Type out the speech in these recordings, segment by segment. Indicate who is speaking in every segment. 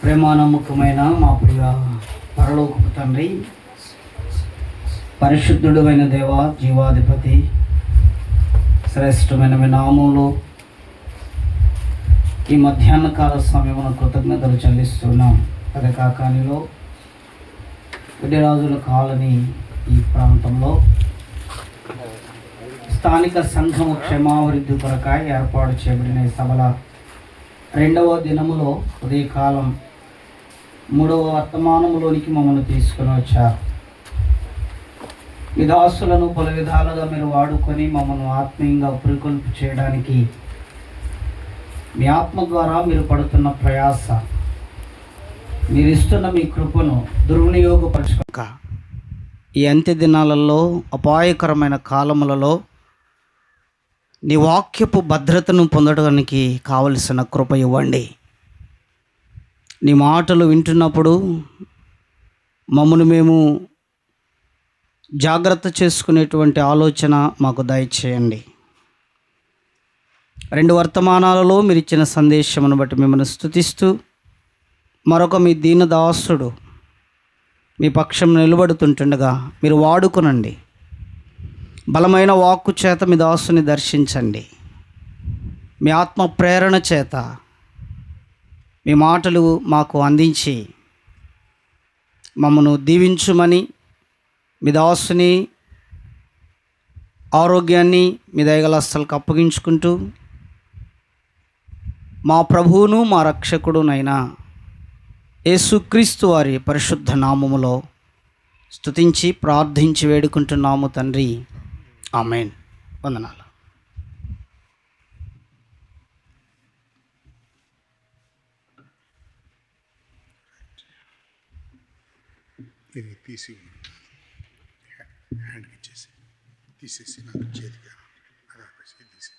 Speaker 1: ప్రేమానమ్మకమైన మా ప్రియ పరలోకపు తండ్రి, పరిశుద్ధుడు అయిన దేవ, జీవాధిపతి, శ్రేష్టమైన మీ నామంలో ఈ మధ్యాహ్న కాల సమయమున కృతజ్ఞతలు చెల్లిస్తున్నాం. పదకాకానిలో విడిరాజుల కాలనీ ఈ ప్రాంతంలో స్థానిక సంఘము క్షేమాభివృద్ధి కొరకాయ ఏర్పాటు చేయబడిన ఈ సభల 2వ దినములో ఉదయకాలం 3వ వర్తమానములోనికి మమ్మల్ని తీసుకుని వచ్చారు. మీ దాసులను పలు విధాలుగా మీరు వాడుకొని మమ్మల్ని ఆత్మీయంగా పురికొల్పు చేయడానికి మీ ఆత్మ ద్వారా మీరు పడుతున్న ప్రయాస, మీరు ఇస్తున్న మీ కృపను దుర్వినియోగపరచుకోక ఈ అంత్య దినాలలో, అపాయకరమైన కాలములలో నీ వాక్యపు భద్రతను పొందడానికి కావలసిన కృప ఇవ్వండి. నీ మాటలు వింటున్నప్పుడు మమ్మల్ని మేము జాగ్రత్త చేసుకునేటువంటి ఆలోచన మాకు దయచేయండి. 2 వర్తమానాలలో మీరు ఇచ్చిన సందేశమును బట్టి మిమ్మల్ని స్తుతిస్తూ, మరొక మీ దీనదాసుడు మీ పక్షం నిలబడుతుంటుండగా మీరు వాడుకునండి. బలమైన వాక్కు చేత మీ దాసుని దర్శించండి. మీ ఆత్మ ప్రేరణ చేత మీ మాటలు మాకు అందించి మమ్మను దీవించుమని, మీ దాసుని ఆరోగ్యాన్ని మీ దయగల హస్తాలకు అప్పగించుకుంటూ, మా ప్రభువును మా రక్షకుడునైనా యేసుక్రీస్తు వారి పరిశుద్ధ నామములో స్తుతించి ప్రార్థించి వేడుకుంటున్నాము తండ్రి, ఆమేన్. వందనాలు.
Speaker 2: ఇది హ్యాండ్కి తీసేసి నాకు చేతికి తీసేసి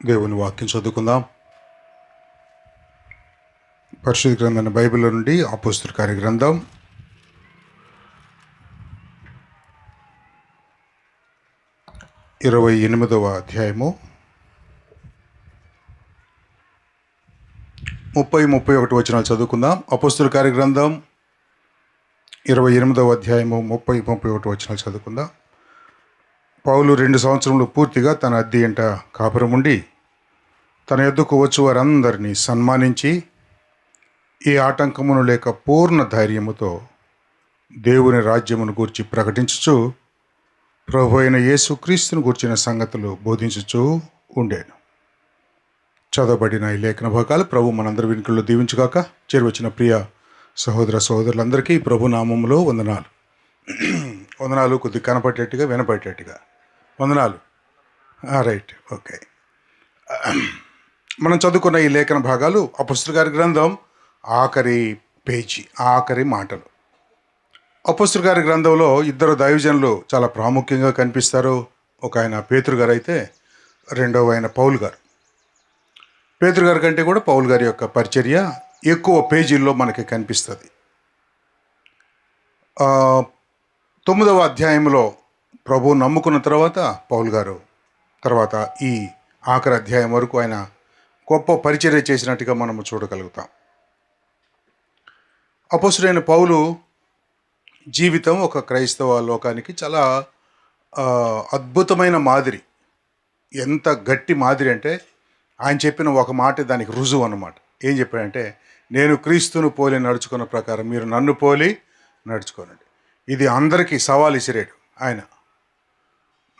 Speaker 2: దేవుని వాక్యం చదువుకుందాం. పరిశుద్ధ గ్రంథం బైబిల్ నుండి అపోస్తలుల కార్య గ్రంథం 28వ అధ్యాయము 30-31 వచనాలు చదువుకుందాం. అపోస్తలుల కార్య గ్రంథం 28వ అధ్యాయము 30-31 వచనాలు చదువుకుందాం. పౌలు 2 సంవత్సరములు పూర్తిగా తన అద్దె ఇంట కాపురం ఉండి తన యొద్దకు వచ్చు వారందరినీ సన్మానించి ఈ ఆటంకమును లేక పూర్ణ ధైర్యముతో దేవుని రాజ్యమును గూర్చి ప్రకటించుచు ప్రభు అయిన యేసుక్రీస్తును గూర్చిన సంగతులు బోధించుచూ ఉండేను. చదవబడిన ఈ లేఖన భాగాలు ప్రభు మనందరి వెనుకల్లో దీవించుగాక. చేరువచ్చిన ప్రియ సహోదర సహోదరులందరికీ ప్రభు నామములో వందనాలు. వందనాలు కొద్దిగా కనపడేట్టుగా వినపడేట్టుగా వందనాలు. Right, okay. మనం చదువుకున్న ఈ లేఖన భాగాలు అపోస్తలుల కార్య గ్రంథం ఆఖరి పేజీ, ఆఖరి మాటలు. అపోస్తలుల కార్య గ్రంథంలో 2 దైవజనులు చాలా ప్రాముఖ్యంగా కనిపిస్తారు. ఒక ఆయన పేతురు గారు అయితే, రెండవ ఆయన పౌలు గారు. పేతురు గారి కంటే కూడా పౌలు గారి యొక్క పరిచర్య ఎక్కువ పేజీల్లో మనకి కనిపిస్తుంది. 9వ అధ్యాయంలో ప్రభు నమ్ముకున్న తర్వాత పౌలు గారు తర్వాత ఈ ఆఖరి అధ్యాయం వరకు ఆయన గొప్ప పరిచర్య చేసినట్టుగా మనము చూడగలుగుతాం. అపోస్తలుడైన పౌలు జీవితం ఒక క్రైస్తవ లోకానికి చాలా అద్భుతమైన మాదిరి. ఎంత గట్టి మాదిరి అంటే ఆయన చెప్పిన ఒక మాట దానికి రుజువు అన్నమాట. ఏం చెప్పాడంటే, నేను క్రీస్తును పోలి నడుచుకున్న ప్రకారం మీరు నన్ను పోలి నడుచుకోనండి. ఇది అందరికీ సవాల్ ఇసిరాడు ఆయన.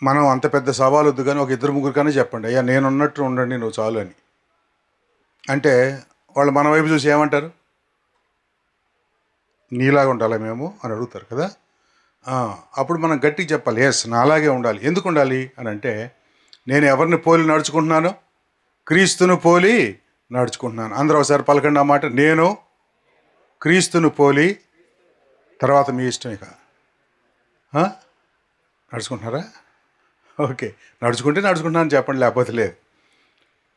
Speaker 2: మనం అంత పెద్ద సవాల్ వద్దు, కానీ ఒక 2-3 కానీ చెప్పండి, అయ్యా నేనున్నట్టు ఉండండి నువ్వు చాలు అని అంటే వాళ్ళు మన వైపు చూసి ఏమంటారు? నీలాగా ఉండాలా మేము అని అడుగుతారు కదా. అప్పుడు మనం గట్టిగా చెప్పాలి, ఎస్ నాలాగే ఉండాలి. ఎందుకు ఉండాలి అని అంటే, నేను ఎవరిని పోలి నడుచుకుంటున్నాను? క్రీస్తును పోలి నడుచుకుంటున్నాను. అందరూ ఒకసారి పలకండి ఆ మాట, నేను క్రీస్తును పోలి. తర్వాత మీ ఇష్టం ఇక. నడుచుకుంటున్నారా? ఓకే, నడుచుకుంటున్నాను చెప్పండి, లేకపోతే లేదు.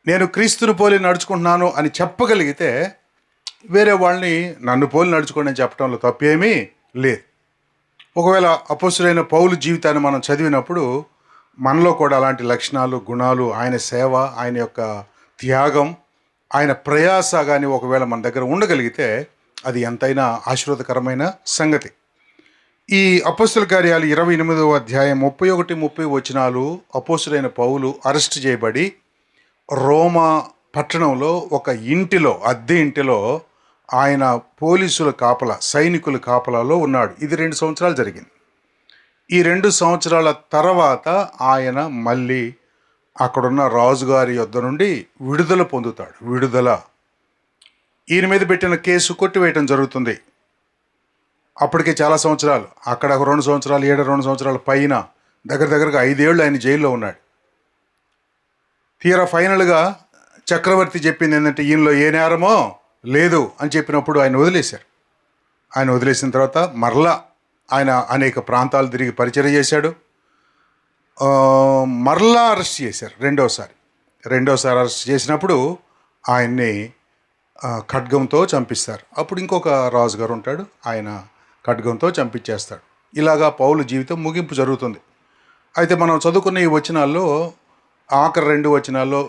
Speaker 2: నేను క్రీస్తును పోలి నడుచుకుంటున్నాను అని చెప్పగలిగితే వేరే వాళ్ళని నన్ను పోలి నడుచుకోండి అని చెప్పడంలో తప్పేమీ లేదు. ఒకవేళ అపోస్తులైన పౌలు జీవితాన్ని మనం చదివినప్పుడు మనలో కూడా అలాంటి లక్షణాలు, గుణాలు, ఆయన సేవ, ఆయన యొక్క త్యాగం, ఆయన ప్రయాస కానీ ఒకవేళ మన దగ్గర ఉండగలిగితే అది ఎంతైనా ఆశీర్వాదకరమైన సంగతి. ఈ అపోస్తుల కార్యాలు 28వ అధ్యాయం 31-30 వచనాలు, అపోస్తులైన పౌలు అరెస్ట్ చేయబడి రోమా పట్టణంలో ఒక ఇంటిలో, అద్దె ఇంటిలో ఆయన పోలీసుల కాపలా, సైనికుల కాపలాలో ఉన్నాడు. ఇది 2 సంవత్సరాలు జరిగింది. ఈ 2 సంవత్సరాల తర్వాత ఆయన మళ్ళీ అక్కడున్న రాజుగారి యొద్ద నుండి విడుదల పొందుతాడు. విడుదల, ఈయన మీద పెట్టిన కేసు కొట్టివేయటం జరుగుతుంది. అప్పటికే చాలా సంవత్సరాలు, అక్కడ 2 సంవత్సరాలు, 2 సంవత్సరాల పైన దగ్గరగా 5 ఏళ్ళు ఆయన జైల్లో ఉన్నాడు. తీరా ఫైనల్గా చక్రవర్తి చెప్పింది ఏంటంటే ఈయనలో ఏ నేరమో లేదు అని చెప్పినప్పుడు ఆయన వదిలేశారు. ఆయన వదిలేసిన తర్వాత మరలా ఆయన అనేక ప్రాంతాలు తిరిగి పరిచయం చేశాడు. మరలా అరెస్ట్ చేశారు రెండోసారి అరెస్ట్ చేసినప్పుడు ఆయన్ని ఖడ్గంతో చంపిస్తారు. అప్పుడు ఇంకొక రాజుగారు ఉంటాడు, ఆయన ఖడ్గంతో చంపించేస్తాడు. ఇలాగా పౌలు జీవితం ముగింపు జరుగుతుంది. అయితే మనం చదువుకున్న ఈ వచనాల్లో ఆఖరి 2 వచనాల్లో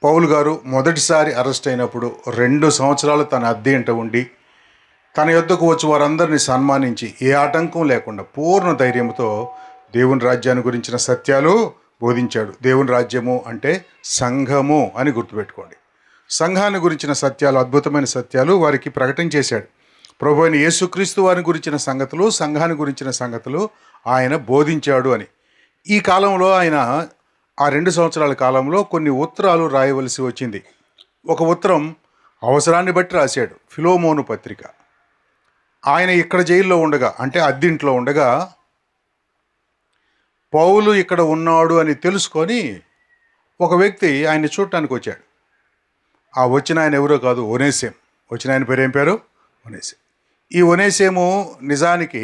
Speaker 2: పౌలు గారు మొదటిసారి అరెస్ట్ అయినప్పుడు 2 సంవత్సరాలు తన అద్దె ఇంట ఉండి తన యొద్దకు వచ్చి వారందరినీ సన్మానించి ఏ ఆటంకం లేకుండా పూర్ణ ధైర్యంతో దేవుని రాజ్యాన్ని గురించిన సత్యాలు బోధించాడు. దేవుని రాజ్యము అంటే సంఘము అని గుర్తుపెట్టుకోండి. సంఘాన్ని గురించిన సత్యాలు, అద్భుతమైన సత్యాలు వారికి ప్రకటన చేశాడు. ప్రభు అయిన యేసుక్రీస్తు వారిని గురించిన సంగతులు, సంఘాన్ని గురించిన సంగతులు ఆయన బోధించాడు అని. ఈ కాలంలో ఆయన ఆ 2 సంవత్సరాల కాలంలో కొన్ని ఉత్తరాలు రాయవలసి వచ్చింది. ఒక ఉత్తరం అవసరాన్ని బట్టి రాశాడు, ఫిలోమోను పత్రిక. ఆయన ఇక్కడ జైల్లో ఉండగా, అంటే అద్దింట్లో ఉండగా, పౌలు ఇక్కడ ఉన్నాడు అని తెలుసుకొని ఒక వ్యక్తి ఆయన్ని చూడటానికి వచ్చాడు. ఆ వచ్చిన ఆయన ఎవరో కాదు, ఒనేసేం. వచ్చిన ఆయన పేరు ఏం పేరు? ఒనేసేం. ఈ ఒనేసేము నిజానికి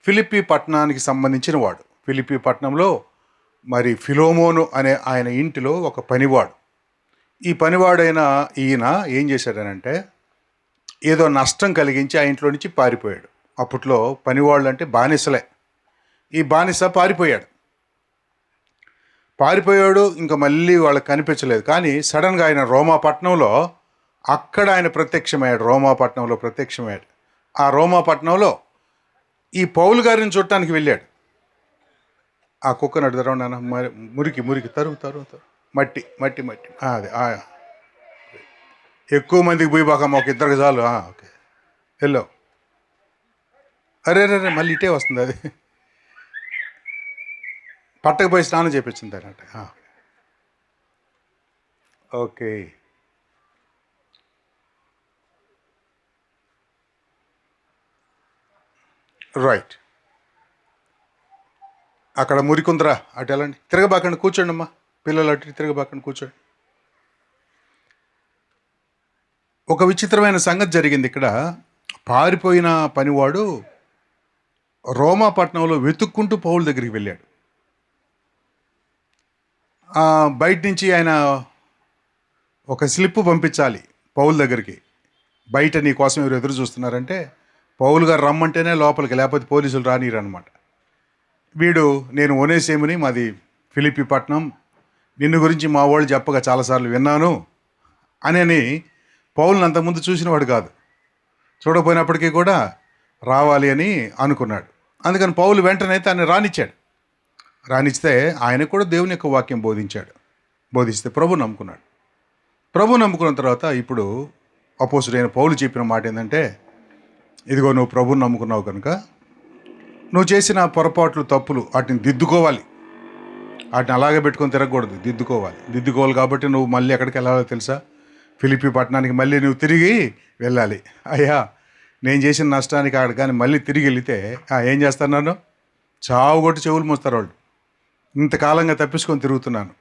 Speaker 2: ఫిలిప్పీ పట్టణానికి సంబంధించిన వాడు. ఫిలిప్పీ పట్టణంలో మరి ఫిలోమోను అనే ఆయన ఇంటిలో ఒక పనివాడు. ఈ పనివాడైన ఈయన ఏం చేశాడనంటే ఏదో నష్టం కలిగించి ఆ ఇంట్లో నుంచి పారిపోయాడు. అప్పట్లో పనివాళ్ళు అంటే బానిసలే. ఈ బానిస పారిపోయాడు. ఇంకా మళ్ళీ వాళ్ళకి కనిపించలేదు. కానీ సడన్గా ఆయన రోమా పట్టణంలో అక్కడ ఆయన ప్రత్యక్షమయ్యాడు. ఆ రోమా పట్టణంలో ఈ పౌలు గారిని చూడటానికి వెళ్ళాడు. ఆ కుక్కను అడుగుతారు నాన్న, మురికి తరుగు మట్టి అదే ఎక్కువ మందికి పోయి బాగా ఒక ఇద్దరికి చాలు. ఓకే వెళ్ళు. అరే మళ్ళీ ఇటే వస్తుంది అది. పట్టకపోయి స్నానం చేయించింది అన్నట్టు. Okay, right. అక్కడ మురికుందరా, అటు వెళ్ళండి, తిరగబాకండి, కూర్చోండి అమ్మా, పిల్లలు అటు తిరగబాకండి, కూర్చోండి. ఒక విచిత్రమైన సంగతి జరిగింది ఇక్కడ. పారిపోయిన పనివాడు రోమా పట్టణంలో వెతుక్కుంటూ పౌలు దగ్గరికి వెళ్ళాడు. బయట నుంచి ఆయన ఒక స్లిప్ పంపించాలి పౌలు దగ్గరికి. బయట నీ కోసం ఎవరు ఎదురు చూస్తున్నారంటే పౌలు గారు రమ్మంటేనే లోపలికి, లేకపోతే పోలీసులు రానిరు అనమాట. వీడు, నేను ఒనేసేముని, మాది ఫిలిప్పీ పట్టణం, నిన్ను గురించి మా వాళ్ళు చెప్పగా చాలాసార్లు విన్నాను అని పౌలుని అంతకుముందు చూసినవాడు కాదు. చూడకపోయినప్పటికీ కూడా రావాలి అని అనుకున్నాడు. అందుకని పౌలు వెంటనే తను రానిస్తే ఆయన కూడా దేవుని యొక్క వాక్యం బోధిస్తే ప్రభు నమ్ముకున్న తర్వాత ఇప్పుడు అపోస్తుడైన పౌలు చెప్పిన మాట ఏంటంటే, ఇదిగో నువ్వు ప్రభువుని నమ్ముకున్నావు కనుక నువ్వు చేసిన పొరపాట్లు, తప్పులు వాటిని దిద్దుకోవాలి. వాటిని అలాగే పెట్టుకొని తిరగకూడదు, దిద్దుకోవాలి. కాబట్టి నువ్వు మళ్ళీ ఎక్కడికి వెళ్ళాలో తెలుసా? ఫిలిప్పీ పట్టణానికి మళ్ళీ నువ్వు తిరిగి వెళ్ళాలి. అయ్యా, నేను చేసిన నష్టానికి ఆడ కానీ మళ్ళీ తిరిగి వెళితే ఏం చేస్తాను? నన్ను చావుగొట్టి చెవులు మోస్తారు వాళ్ళు. ఇంతకాలంగా తప్పించుకొని తిరుగుతున్నాను.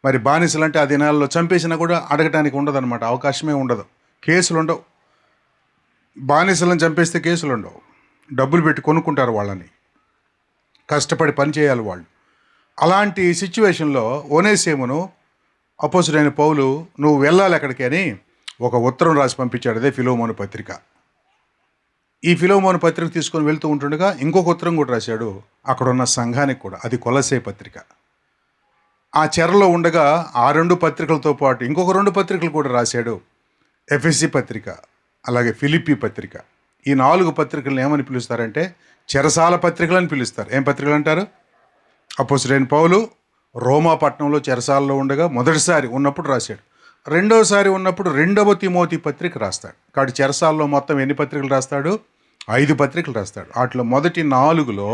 Speaker 2: మరి బానిసలు అంటే ఆ దినాల్లో చంపేసినా కూడా అడగటానికి ఉండదన్నమాట, అవకాశమే ఉండదు, కేసులు ఉండవు. బానిసలను చంపేస్తే కేసులు ఉండవు, డబ్బులు పెట్టి కొనుక్కుంటారు వాళ్ళని, కష్టపడి పని చేయాలి వాళ్ళు. అలాంటి సిచ్యువేషన్లో ఒనేసేమును అపోస్తుడైన పౌలు నువ్వు వెళ్ళాలి అక్కడికి అని ఒక ఉత్తరం రాసి పంపించాడు. అదే ఫిలోమోను పత్రిక. ఈ ఫిలోమోను పత్రిక తీసుకొని వెళ్తూ ఉంటుండగా ఇంకొక ఉత్తరం కూడా రాశాడు అక్కడ ఉన్న సంఘానికి కూడా. అది కొలసే పత్రిక. ఆ చెరలో ఉండగా ఆ 2 పత్రికలతో పాటు ఇంకొక 2 పత్రికలు కూడా రాశాడు. ఎఫెసీ పత్రిక, అలాగే ఫిలిప్పీ పత్రిక. ఈ 4 పత్రికలను ఏమని పిలుస్తారంటే చెరసాల పత్రికలని పిలుస్తారు. ఏం పత్రికలు అంటారు? అపోస్తలుడైన పౌలు రోమా పట్టణంలో చెరసాలలో ఉండగా మొదటిసారి ఉన్నప్పుడు రాశాడు. రెండోసారి ఉన్నప్పుడు 2వ తిమోతి పత్రిక రాస్తాడు. కాబట్టి చెరసాలలో మొత్తం ఎన్ని పత్రికలు రాస్తాడు? 5 పత్రికలు రాస్తాడు. వాటిలో మొదటి 4లో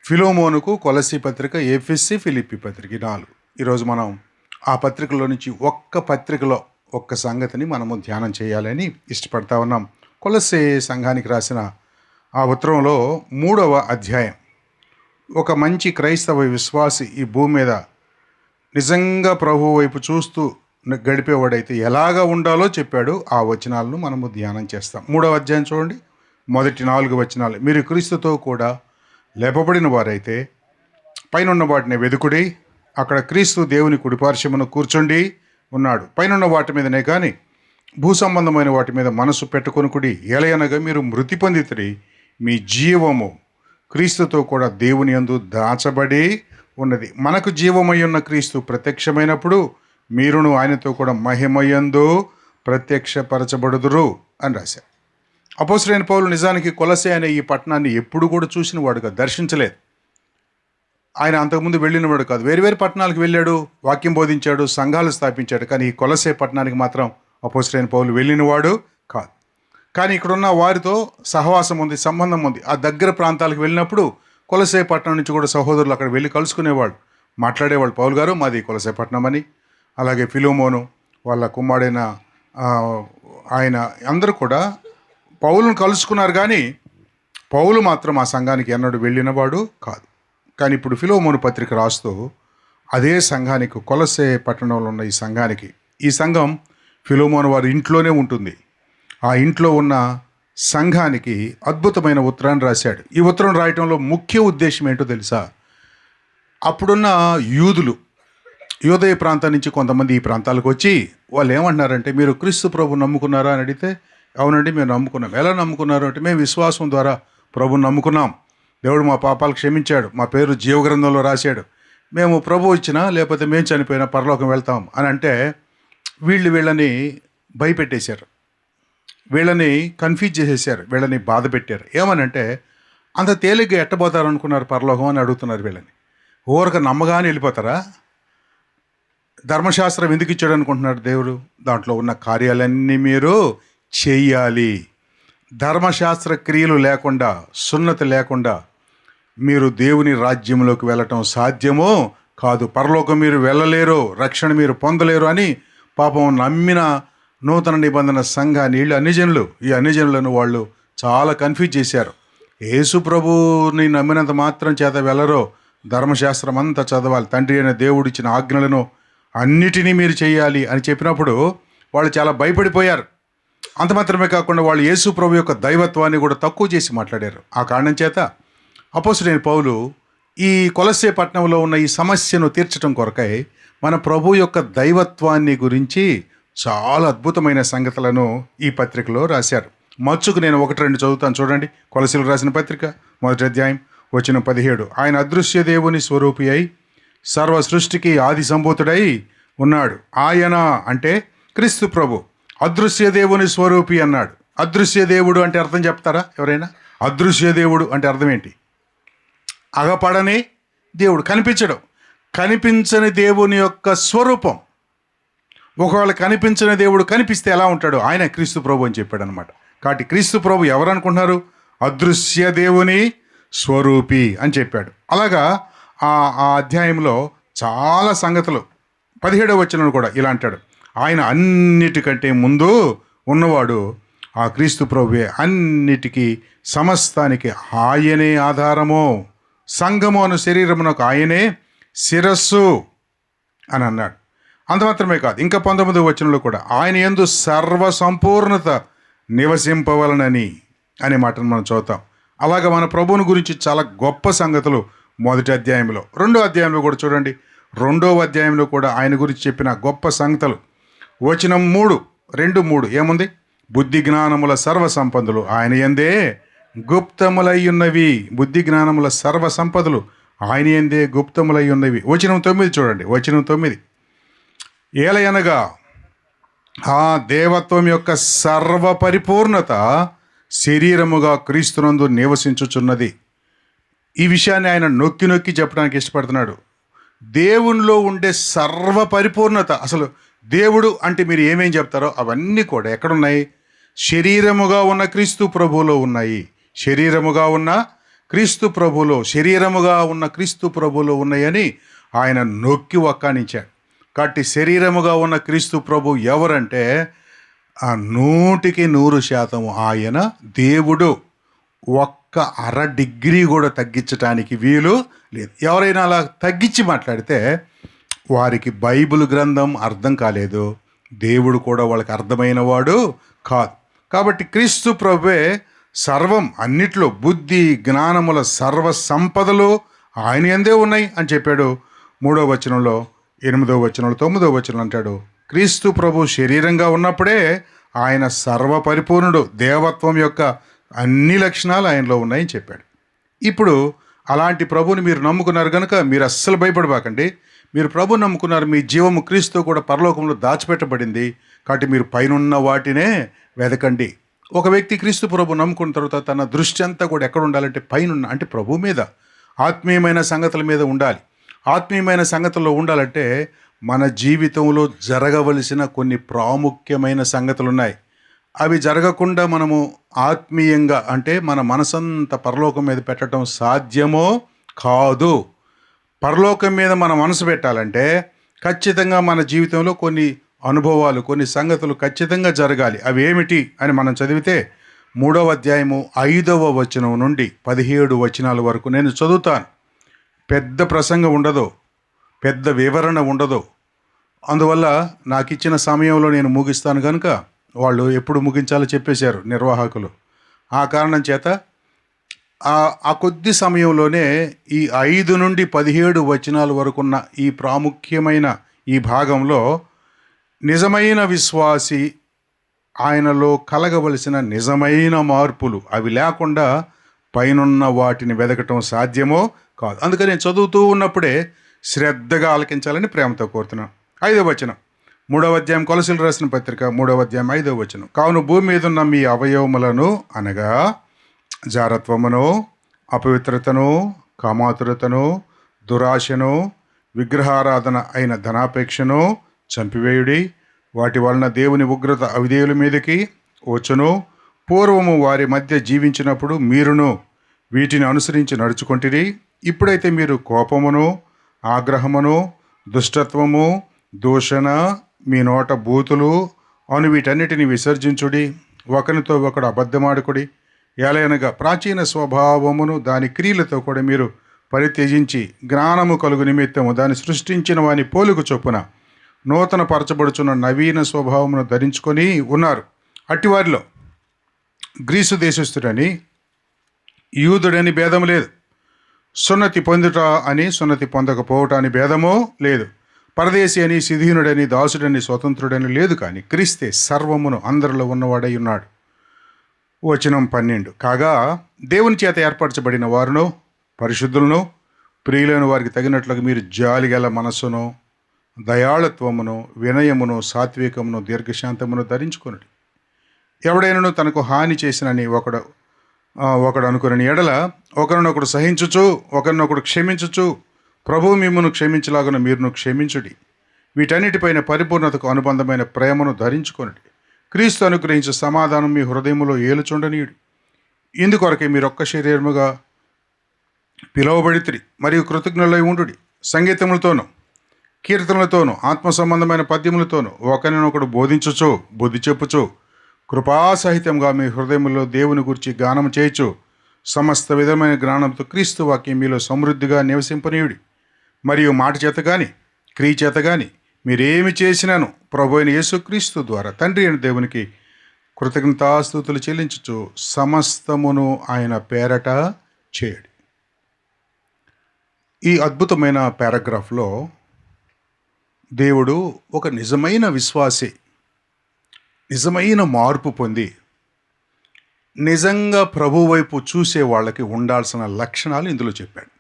Speaker 2: ఫిలోమోనుకు, కొలసీ పత్రిక, ఎఫెసీ, ఫిలిప్పీ పత్రిక 4. ఈరోజు మనం ఆ పత్రికలో నుంచి పత్రికలో ఒక్క సంగతిని మనము ధ్యానం చేయాలని ఇష్టపడతా ఉన్నాం. కొలసే సంఘానికి రాసిన ఆ ఉత్తరంలో 3వ అధ్యాయం. ఒక మంచి క్రైస్తవ విశ్వాసి ఈ భూమి మీద నిజంగా ప్రభు వైపు చూస్తూ గడిపేవాడైతే ఎలాగా ఉండాలో చెప్పాడు. ఆ వచనాలను మనము ధ్యానం చేస్తాం. 3వ అధ్యాయం చూడండి, మొదటి 4 వచనాలు. మీరు క్రీస్తుతో కూడా లేపబడిన వారైతే పైనున్న వాటిని వెదుకుడి, అక్కడ క్రీస్తు దేవుని కుడిపార్శ్వమున కూర్చుండి ఉన్నాడు. పైనున్న వాటి మీదనే కానీ భూ సంబంధమైన వాటి మీద మనసు పెట్టుకొనుకుడి. ఎలయనగా మీరు మృతి పొందితిరి, మీ జీవము క్రీస్తుతో కూడా దేవుని యందు దాచబడి ఉన్నది. మనకు జీవమై ఉన్న క్రీస్తు ప్రత్యక్షమైనప్పుడు మీరును ఆయనతో కూడా మహిమయందు ప్రత్యక్షపరచబడుదురు అని రాశారు. అపోస్తలుడైన పౌలు నిజానికి కొలసే అనే ఈ పట్టణాన్ని ఎప్పుడు కూడా చూసిన వాడుగా, దర్శించలేదు. ఆయన అంతకుముందు వెళ్ళినవాడు కాదు. వేరు పట్టణాలకు వెళ్ళాడు, వాక్యం బోధించాడు, సంఘాలు స్థాపించాడు. కానీ ఈ కొలసే పట్టణానికి మాత్రం అపోస్తలుడైన పౌలు వెళ్ళినవాడు కాదు. కానీ ఇక్కడున్న వారితో సహవాసం ఉంది, సంబంధం ఉంది. ఆ దగ్గర ప్రాంతాలకు వెళ్ళినప్పుడు కొలసే పట్టణం నుంచి కూడా సహోదరులు అక్కడ వెళ్ళి కలుసుకునేవాళ్ళు, మాట్లాడేవాళ్ళు. పౌలు గారు మాది కొలసే పట్టణం అని. అలాగే ఫిలోమోను వాళ్ళ కుమారుడైన ఆయన అందరూ కూడా పౌలును కలుసుకున్నారు. కానీ పౌలు మాత్రం ఆ సంఘానికి ఎన్నడూ వెళ్ళినవాడు కాదు. కానీ ఇప్పుడు ఫిలోమోను పత్రిక రాస్తూ అదే సంఘానికి, కొలసే పట్టణంలో ఉన్న ఈ సంఘం ఫిలోమోను వారి ఇంట్లోనే ఉంటుంది. ఆ ఇంట్లో ఉన్న సంఘానికి అద్భుతమైన ఉత్తరాన్ని రాశాడు. ఈ ఉత్తరం రాయటంలో ముఖ్య ఉద్దేశం ఏంటో తెలుసా? అప్పుడున్న యూదయ ప్రాంతం నుంచి కొంతమంది ఈ ప్రాంతాలకు వచ్చి వాళ్ళు ఏమంటున్నారంటే, మీరు క్రీస్తు ప్రభు నమ్ముకున్నారా అని అడిగితే, అవునండి మేము నమ్ముకున్నాం. ఎలా నమ్ముకున్నారు అంటే, మేము విశ్వాసం ద్వారా ప్రభుని నమ్ముకున్నాం, దేవుడు మా పాపాలు క్షమించాడు, మా పేరు జీవగ్రంథంలో రాశాడు, మేము ప్రభు ఇచ్చినా లేకపోతే మేము చనిపోయినా పరలోకం వెళ్తాం అని అంటే వీళ్ళని భయపెట్టేశారు, వీళ్ళని కన్ఫ్యూజ్ చేసేసారు, వీళ్ళని బాధ పెట్టారు. ఏమనంటే అంత తేలిగ్గా ఎట్టబోతారు అనుకున్నారు పరలోకం అని అడుగుతున్నారు వీళ్ళని. ఊరక నమ్మగానే వెళ్ళిపోతారా? ధర్మశాస్త్రం ఎందుకు ఇచ్చాడు అనుకుంటున్నారు దేవుడు? దాంట్లో ఉన్న కార్యాలన్నీ మీరు చెయ్యాలి. ధర్మశాస్త్ర క్రియలు లేకుండా, సున్నతి లేకుండా మీరు దేవుని రాజ్యంలోకి వెళ్ళటం సాధ్యమో కాదు. పరలోకం మీరు వెళ్ళలేరు, రక్షణ మీరు పొందలేరు అని పాపం నమ్మిన నూతన నిబంధన సంఘాన్ని వీళ్ళు ఈ అన్యజనులను వాళ్ళు చాలా కన్ఫ్యూజ్ చేశారు. యేసు ప్రభుని నమ్మినంత మాత్రం చేత వెళ్ళరో, ధర్మశాస్త్రం అంతా చదవాలి, తండ్రి అయిన దేవుడిచ్చిన ఆజ్ఞలను అన్నిటినీ మీరు చేయాలి అని చెప్పినప్పుడు వాళ్ళు చాలా భయపడిపోయారు. అంత మాత్రమే కాకుండా వాళ్ళు యేసు ప్రభు యొక్క దైవత్వాన్ని కూడా తక్కువ చేసి మాట్లాడారు. ఆ కారణం చేత అపోస్తలుడైన పౌలు ఈ కొలసే పట్టణంలో ఉన్న ఈ సమస్యను తీర్చడం కొరకై మన ప్రభు యొక్క దైవత్వాన్ని గురించి చాలా అద్భుతమైన సంగతులను ఈ పత్రికలో రాశారు. మచ్చుకు నేను 1-2 చదువుతాను చూడండి. కొలసీలకు రాసిన పత్రిక 1వ అధ్యాయం వచనం 17. ఆయన అదృశ్య దేవుని స్వరూపి అయి సర్వ సృష్టికి ఆది సంభూతుడై ఉన్నాడు. ఆయన అంటే క్రీస్తు ప్రభు అదృశ్య దేవుని స్వరూపి అన్నాడు. అదృశ్య దేవుడు అంటే అర్థం చెప్తారా ఎవరైనా? అదృశ్య దేవుడు అంటే అర్థం ఏంటి? అగపడని దేవుడు, కనిపించడం, కనిపించని దేవుని యొక్క స్వరూపం. ఒకవేళ కనిపించని దేవుడు కనిపిస్తే ఎలా ఉంటాడు? ఆయన క్రీస్తు ప్రభు అని చెప్పాడు అనమాట. కాబట్టి క్రీస్తు ప్రభు ఎవరు అనుకుంటున్నారు? అదృశ్య దేవుని స్వరూపి అని చెప్పాడు. అలాగా ఆ అధ్యాయంలో చాలా సంగతులు. 17వ వచనంలో కూడా ఇలా అంటాడు, ఆయన అన్నిటికంటే ముందు ఉన్నవాడు, ఆ క్రీస్తు ప్రభువే అన్నిటికీ సమస్తానికి ఆయనే ఆధారము, సంఘము అను శరీరమునకు ఆయనే శిరస్సు అని అన్నాడు. అంత మాత్రమే కాదు, ఇంకా 19వ వచనంలో కూడా ఆయన యందు సర్వ సంపూర్ణత నివసింపవలనని అనే మాటను మనం చదువుతాం. అలాగే మన ప్రభువుని గురించి చాలా గొప్ప సంగతులు 1వ అధ్యాయంలో, 2వ అధ్యాయంలో కూడా చూడండి. 2వ అధ్యాయంలో కూడా ఆయన గురించి చెప్పిన గొప్ప సంగతులు. వచనం 3 ఏముంది? బుద్ధి జ్ఞానముల సర్వ సంపదలు ఆయన యందే గుప్తములై ఉన్నవి. బుద్ధి జ్ఞానముల సర్వ సంపదలు ఆయన యందే గుప్తములై ఉన్నవి. వచనం 9 చూడండి, వచనం 9. ఏలయనగా ఆ దేవత్వం యొక్క సర్వ పరిపూర్ణత శరీరముగా క్రీస్తునందు నివసించుచున్నది. ఈ విషయాన్ని ఆయన నొక్కి నొక్కి చెప్పడానికి ఇష్టపడుతున్నాడు. దేవునిలో ఉండే సర్వ పరిపూర్ణత, అసలు దేవుడు అంటే మీరు ఏమేం చెప్తారో అవన్నీ కూడా ఎక్కడున్నాయి? శరీరముగా ఉన్న క్రీస్తు ప్రభువులో ఉన్నాయి. శరీరముగా ఉన్న క్రీస్తు ప్రభువులో ఉన్నాయని ఆయన నొక్కి వక్కానించాడు. కాబట్టి శరీరముగా ఉన్న క్రీస్తు ప్రభు ఎవరంటే 100% ఆయన దేవుడు. ఒక్క అర డిగ్రీ కూడా తగ్గించడానికి వీలు లేదు. ఎవరైనా అలా తగ్గించి మాట్లాడితే వారికి బైబిల్ గ్రంథం అర్థం కాలేదు, దేవుడు కూడా వాళ్ళకి అర్థమైన వాడు కాదు. కాబట్టి క్రీస్తు ప్రభువే సర్వం, అన్నిట్లో బుద్ధి జ్ఞానముల సర్వ సంపదలు ఆయన యందే ఉన్నాయి అని చెప్పాడు. 3వ వచనంలో, 8వ వచనంలో, 9వ వచనంలో అంటాడు క్రీస్తు ప్రభు శరీరంగా ఉన్నప్పుడే ఆయన సర్వ పరిపూర్ణుడు. దేవత్వం యొక్క అన్ని లక్షణాలు ఆయనలో ఉన్నాయని చెప్పాడు. ఇప్పుడు అలాంటి ప్రభుని మీరు నమ్ముకున్నారు కనుక మీరు అస్సలు భయపడబాకండి. మీరు ప్రభు నమ్ముకున్నారు, మీ జీవము క్రీస్తు కూడా పరలోకంలో దాచిపెట్టబడింది. కాబట్టి మీరు పైనున్న వాటినే వెదకండి. ఒక వ్యక్తి క్రీస్తు ప్రభు నమ్ముకున్న తర్వాత తన దృష్టి అంతా కూడా ఎక్కడ ఉండాలంటే పైనున్న, అంటే ప్రభు మీద, ఆత్మీయమైన సంగతుల మీద ఉండాలి. ఆత్మీయమైన సంగతుల్లో ఉండాలంటే మన జీవితంలో జరగవలసిన కొన్ని ప్రాముఖ్యమైన సంగతులు ఉన్నాయి. అవి జరగకుండా మనము ఆత్మీయంగా అంటే మన మనసంతా పరలోకం మీద పెట్టడం సాధ్యమో కాదు. పరలోకం మీద మన మనసు పెట్టాలంటే ఖచ్చితంగా మన జీవితంలో కొన్ని అనుభవాలు, కొన్ని సంగతులు ఖచ్చితంగా జరగాలి. అవి ఏమిటి అని మనం చదివితే 3వ అధ్యాయము 5వ వచనం నుండి 17 వచనాల వరకు నేను చదువుతాను. పెద్ద ప్రసంగం ఉండదు, పెద్ద వివరణ ఉండదు. అందువల్ల నాకు ఇచ్చిన సమయంలో నేను ముగిస్తాను కనుక వాళ్ళు ఎప్పుడు ముగించాలో చెప్పేశారు నిర్వాహకులు. ఆ కారణం చేత ఆ కొద్ది సమయంలోనే ఈ 5 నుండి 17 వచనాల వరకున్న ఈ ప్రాముఖ్యమైన ఈ భాగంలో నిజమైన విశ్వాసి ఆయనలో కలగవలసిన నిజమైన మార్పులు, అవి లేకుండా పైనున్న వాటిని వెదకటం సాధ్యమో కాదు. అందుకని నేను చదువుతూ ఉన్నప్పుడే శ్రద్ధగా ఆలకించాలని ప్రేమతో కోరుతున్నాను. 5వ వచనం, 3వ అధ్యాయం కొలసీలు రాసిన పత్రిక 3వ అధ్యాయం 5వ వచనం. కావున భూమి మీద ఉన్న మీ అవయవములను అనగా జారత్వమును, అపవిత్రతను, కామాతురతను, దురాశను, విగ్రహారాధన అయిన ధనాపేక్షను చంపివేయుడి. వాటి వలన దేవుని ఉగ్రత అవిధేయుల మీదకి వచ్చును. పూర్వము వారి మధ్య జీవించినప్పుడు మీరును వీటిని అనుసరించి నడుచుకొంటిరి. ఇప్పుడైతే మీరు కోపమును, ఆగ్రహమును, దుష్టత్వము, దూషణ, మీ నోట బూతులు అను వీటన్నిటిని విసర్జించుడి. ఒకరితో ఒకడు అబద్ధమాడుకుడి. ఏలయనగా ప్రాచీన స్వభావమును దాని క్రియలతో కూడా మీరు పరిత్యజించి జ్ఞానము కలుగు నిమిత్తము దాన్ని సృష్టించిన వాని పోలుకు చొప్పున నూతన పరచబడుచున్న నవీన స్వభావమును ధరించుకొని ఉన్నారు. అట్టివారిలో గ్రీసు దేశస్థుడని, యూదుడని భేదము లేదు, సున్నతి పొందుట అని సున్నతి పొందకపోవట అని భేదమో లేదు, పరదేశి అని, సిధీనుడని, దాసుడని, స్వతంత్రుడని లేదు, కానీ క్రీస్తే సర్వమును అందరిలో ఉన్నవాడై ఉన్నాడు. వచనం 12. కాగా దేవుని చేత ఏర్పరచబడిన వారును, పరిశుద్ధులను, ప్రియులైన వారికి తగినట్లుగా మీరు జాలిగల మనస్సును, దయాళత్వమును, వినయమును, సాత్వికమును, దీర్ఘశాంతమును ధరించుకొనుడి. ఎవడైనను తనకు హాని చేసినని ఒకడు అనుకుని ఎడల ఒకరినొకడు సహించుచు, ఒకరినొకడు క్షమించుచు, ప్రభువు మిమ్మును క్షమించలాగున మీరును క్షమించుడి. వీటన్నిటిపైన పరిపూర్ణతకు అనుబంధమైన ప్రేమను ధరించుకొనుడి. క్రీస్తు అనుగ్రహించే సమాధానం మీ హృదయములో ఏలుచుండనీయుడి. ఇందుకొరకే మీరు ఒక్క శరీరముగా పిలువబడితిరి మరియు కృతజ్ఞులై ఉండుడి. సంగీతములతోనూ, కీర్తనలతోనూ, ఆత్మ సంబంధమైన పద్యములతోనూ ఒకరినొకడు బోధించుచు, బుద్ధి చెప్పుచు, కృపాసహితంగా మీ హృదయములో దేవుని గురించి గానము చేయొచ్చు. సమస్త విధమైన జ్ఞానంతో క్రీస్తు వాక్యం మీలో సమృద్ధిగా నివసింపనీయుడి. మరియు మాట చేత కానీ, క్రియ చేత కానీ మీరేమి చేసినాను ప్రభు అయిన యేసుక్రీస్తు ద్వారా తండ్రి అయిన దేవునికి కృతజ్ఞతాస్తుతులు చెల్లించుచు సమస్తమును ఆయన పేరట చేయడి. ఈ అద్భుతమైన పారాగ్రాఫ్లో దేవుడు ఒక నిజమైన విశ్వాసి, నిజమైన మార్పు పొంది నిజంగా ప్రభు వైపు చూసే వాళ్ళకి ఉండాల్సిన లక్షణాలు ఇందులో చెప్పాడు.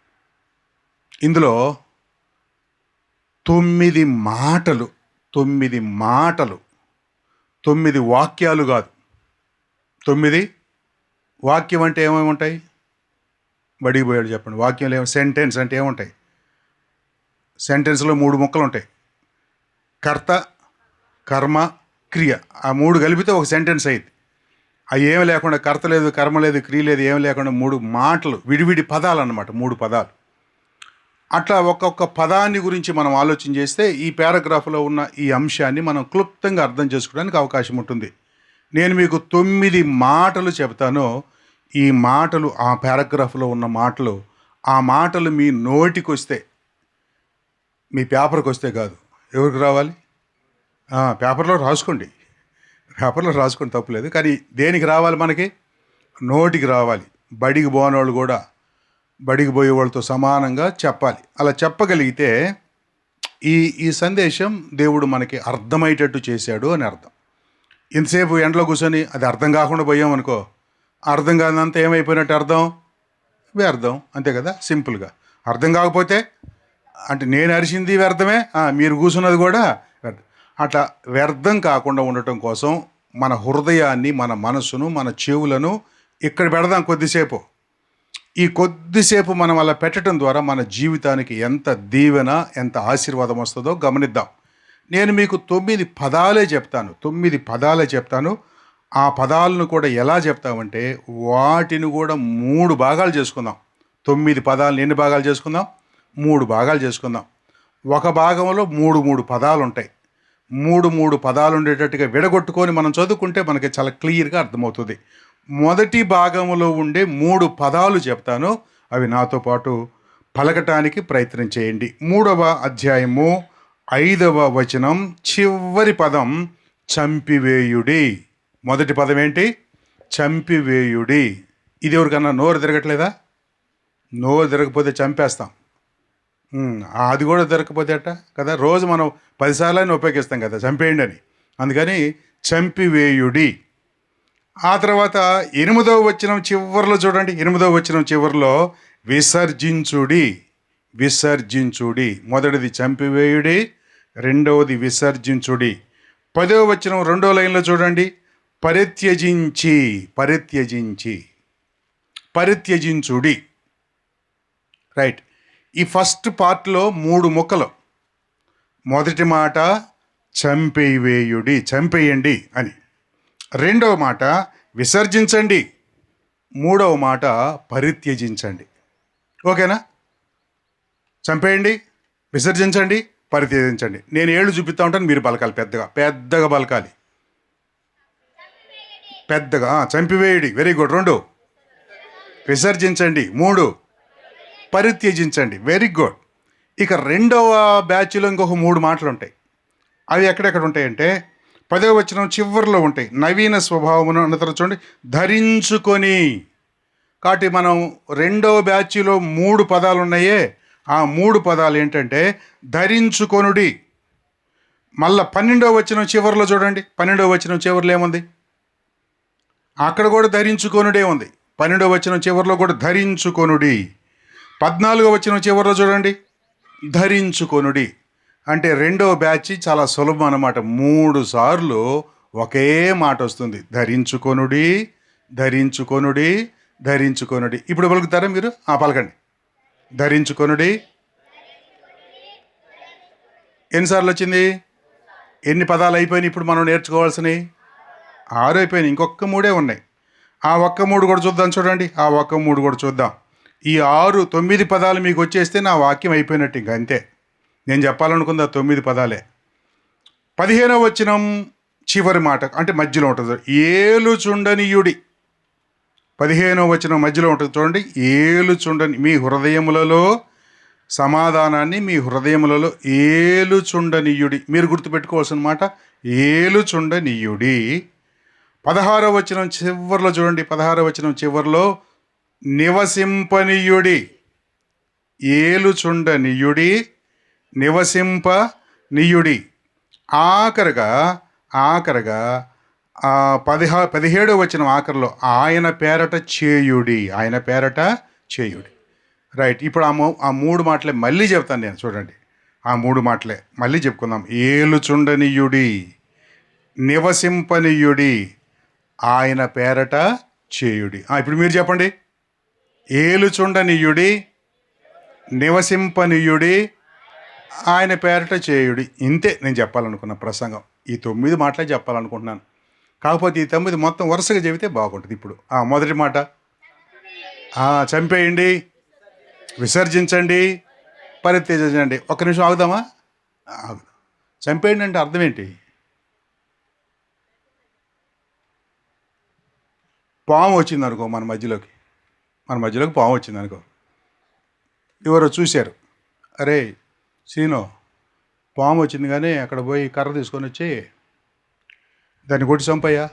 Speaker 2: ఇందులో 9 మాటలు 9 వాక్యాలు కాదు, 9 వాక్యం అంటే ఏమేమి ఉంటాయి? బడికి పోయాడు చెప్పండి. వాక్యంలో సెంటెన్స్ అంటే ఏముంటాయి? సెంటెన్స్లో 3 ముక్కలు ఉంటాయి. కర్త, కర్మ, క్రియ. ఆ 3 కలిపితే ఒక సెంటెన్స్ అయింది. అవి ఏమి లేకుండా, కర్త లేదు, కర్మ లేదు, క్రియ లేదు, ఏమి లేకుండా 3 మాటలు, విడివిడి పదాలు అన్నమాట, 3 పదాలు. అట్లా ఒక్కొక్క పదాన్ని గురించి మనం ఆలోచన చేస్తే ఈ పారాగ్రాఫ్లో ఉన్న ఈ అంశాన్ని మనం క్లుప్తంగా అర్థం చేసుకోవడానికి అవకాశం ఉంటుంది. నేను మీకు 9 మాటలు చెబుతాను. ఈ మాటలు, ఆ పారాగ్రాఫ్లో ఉన్న మాటలు, ఆ మాటలు మీ నోటికి వస్తే, మీ పేపర్కి వస్తే కాదు, ఎవరికి రావాలి? పేపర్లో రాసుకోండి, తప్పులేదు. కానీ దేనికి రావాలి? మనకి నోటికి రావాలి. బడికి పోని వాళ్ళు కూడా బడికి పోయే వాళ్ళతో సమానంగా చెప్పాలి. అలా చెప్పగలిగితే ఈ సందేశం దేవుడు మనకి అర్థమయ్యేటట్టు చేశాడు అని అర్థం. ఇంతసేపు ఎండలో కూర్చొని అది అర్థం కాకుండా పోయామనుకో, అర్థం కాదంతా ఏమైపోయినట్టు అర్థం? వ్యర్థం, అంతే కదా, సింపుల్గా. అర్థం కాకపోతే అంటే నేను అరిచింది వ్యర్థమే, మీరు కూర్చున్నది కూడా వ్యర్థం. అట్లా వ్యర్థం కాకుండా ఉండటం కోసం మన హృదయాన్ని, మన మనసును, మన చెవులను ఇక్కడ పెడదాం కొద్దిసేపు. ఈ కొద్దిసేపు మనం అలా పెట్టడం ద్వారా మన జీవితానికి ఎంత దీవెన, ఎంత ఆశీర్వాదం వస్తుందో గమనిద్దాం. నేను మీకు 9 పదాలే చెప్తాను. ఆ పదాలను కూడా ఎలా చెప్తామంటే, వాటిని కూడా 3 భాగాలు చేసుకుందాం. 9 పదాలను ఎన్ని భాగాలు చేసుకుందాం? 3 భాగాలు చేసుకుందాం. ఒక భాగంలో 3 పదాలు ఉంటాయి. 3 పదాలు ఉండేటట్టుగా విడగొట్టుకొని మనం చదువుకుంటే మనకి చాలా క్లియర్గా అర్థమవుతుంది. మొదటి భాగంలో ఉండే 3 పదాలు చెప్తాను. అవి నాతో పాటు పలకటానికి ప్రయత్నం చేయండి. 3వ అధ్యాయము 5వ వచనం, చివరి పదం చంపివేయుడి. మొదటి పదం ఏంటి? చంపివేయుడి. ఇది ఎవరికన్నా నోరు తిరగట్లేదా? నోరు తిరగకపోతే చంపేస్తాం. అది కూడా తిరగకపోతే అట్ట కదా, రోజు మనం 10 సార్లు ఉపయోగిస్తాం కదా చంపేయండి అని. అందుకని చంపివేయుడి. ఆ తర్వాత 8వ వచనం చివరిలో చూడండి. 8వ వచనం చివరిలో విసర్జించుడి. మొదటిది చంపివేయుడి, రెండవది విసర్జించుడి. 10వ వచనం 2వ లైన్లో చూడండి, పరిత్యజించుడి. రైట్. ఈ ఫస్ట్ పార్ట్లో 3 ముక్కలు. మొదటి మాట చంపేయండి అని, రెండవ మాట విసర్జించండి, మూడవ మాట పరిత్యజించండి. ఓకేనా? చంపేయండి, విసర్జించండి, పరిత్యజించండి. నేను 7 చూపిస్తూ ఉంటాను, మీరు పలకాలి. పెద్దగా పలకాలి. పెద్దగా. చంపివేయుడి, వెరీ గుడ్. 2 విసర్జించండి, 3 పరిత్యజించండి, వెరీ గుడ్. ఇక రెండవ బ్యాచ్లో ఇంకొక 3 మాటలు ఉంటాయి. అవి ఎక్కడెక్కడ ఉంటాయంటే 10వ వచనం చివరిలో ఉంటాయి. నవీన స్వభావమును అనంతరం చూడండి, ధరించుకొని. కాబట్టి మనం రెండవ బ్యాచ్లో 3 పదాలు ఉన్నాయే, ఆ 3 పదాలు ఏంటంటే ధరించుకొనుడి. మళ్ళా 12వ వచనం చివరిలో చూడండి. 12వ వచనం చివరిలో ఏముంది? అక్కడ కూడా ధరించుకొనుడే ఉంది. 12వ వచనం చివరిలో కూడా ధరించుకొనుడి. 14వ వచనం చివరిలో చూడండి, ధరించుకొనుడి. అంటే రెండవ బ్యాచ్ చాలా సులభం అన్నమాట. 3 సార్లు ఒకే మాట వస్తుంది, ధరించుకొనుడి. ఇప్పుడు పలుకుతారా మీరు? పలకండి. ధరించుకొనుడి. ఎన్నిసార్లు వచ్చింది? ఎన్ని పదాలు అయిపోయినాయి ఇప్పుడు మనం నేర్చుకోవాల్సినవి? 6 అయిపోయినాయి. ఇంకొక 3 ఉన్నాయి. ఆ ఒక్క 3 కూడా చూద్దాం. చూడండి, ఆ ఒక్క 3 కూడా చూద్దాం. ఈ 9 పదాలు మీకు వచ్చేస్తే నా వాక్యం అయిపోయినట్టు. ఇంకా అంతే. నేను చెప్పాలనుకుంది 9 పదాలే. 15వ వచనం చివరి మాట, అంటే మధ్యలో ఉంటుంది, ఏలుచుండనీయుడి. 15వ వచనం మధ్యలో ఉంటుంది చూడండి, ఏలుచుండని. మీ హృదయములలో సమాధానాన్ని, మీ హృదయములలో ఏలుచుండనీయుడి. మీరు గుర్తుపెట్టుకోవాల్సిన మాట ఏలుచుండనీయుడి. 16వ వచనం చివరిలో చూడండి, 16వ వచనం చివరిలో నివసింపనీయుడి. ఏలుచుండనీయుడి, నివసింపనీయుడి. ఆఖరగా 17వ వచనం ఆఖరిలో ఆయన పేరట చేయుడి, ఆయన పేరట చేయుడి. రైట్. ఇప్పుడు ఆ మూడు మాటలే మళ్ళీ చెప్తాను నేను, చూడండి. ఆ మూడు మాటలే మళ్ళీ చెప్పుకుందాం. ఏలుచుండనీయుడి, నివసింపనీయుడి, ఆయన పేరట చేయుడి. ఇప్పుడు మీరు చెప్పండి. ఏలుచుండనీయుడి, నివసింపనీయుడి, ఆయన పేరట చేయుడి. ఇంతే నేను చెప్పాలనుకున్న ప్రసంగం. ఈ 9 మాటలే చెప్పాలనుకుంటున్నాను. కాకపోతే ఈ 9 మొత్తం వరుసగా చెబితే బాగుంటుంది. ఇప్పుడు మొదటి మాట చంపేయండి, విసర్జించండి, పరిత్యజించండి. ఒక్క నిమిషం ఆగుదామా? ఆగుదాం. చంపేయండి అంటే అర్థం ఏంటి? పాము వచ్చింది అనుకో మన మధ్యలోకి పాము వచ్చింది అనుకో. ఎవరో చూశారు, అరే సీనో పాము వచ్చింది కానీ అక్కడ పోయి కర్ర తీసుకొని వచ్చి దాన్ని కొట్టి చంపయ్యా.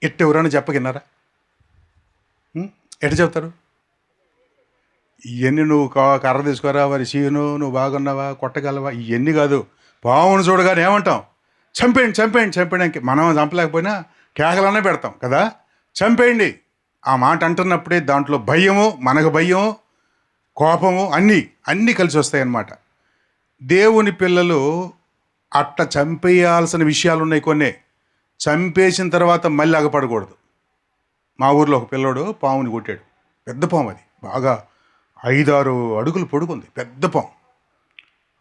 Speaker 2: ఎట్ట ఎవరైనా చెప్పకిన్నారా? ఎట్ట చెప్తారు? ఇవన్నీ నువ్వు కర్ర తీసుకోరా, మరి సీను నువ్వు బాగున్నావా, కొట్టగలవా, ఇవన్నీ కాదు. పామును చూడగానే ఏమంటాం? చంపేయండి చంపేయండి చంపేయడానికి. మనం చంపలేకపోయినా కేకలనే పెడతాం కదా, చంపేయండి. ఆ మాట అంటున్నప్పుడే దాంట్లో భయము, మనకు భయము, కోపము అన్నీ కలిసి వస్తాయన్నమాట. దేవుని పిల్లలు అట్ట చంపేయాల్సిన విషయాలు ఉన్నాయి కొన్ని. చంపేసిన తర్వాత మళ్ళీ అగపడకూడదు. మా ఊర్లో ఒక పిల్లోడు పాముని కొట్టాడు. పెద్ద పాము, అది బాగా 5-6 అడుగులు పొడుగుంది, పెద్ద పాము.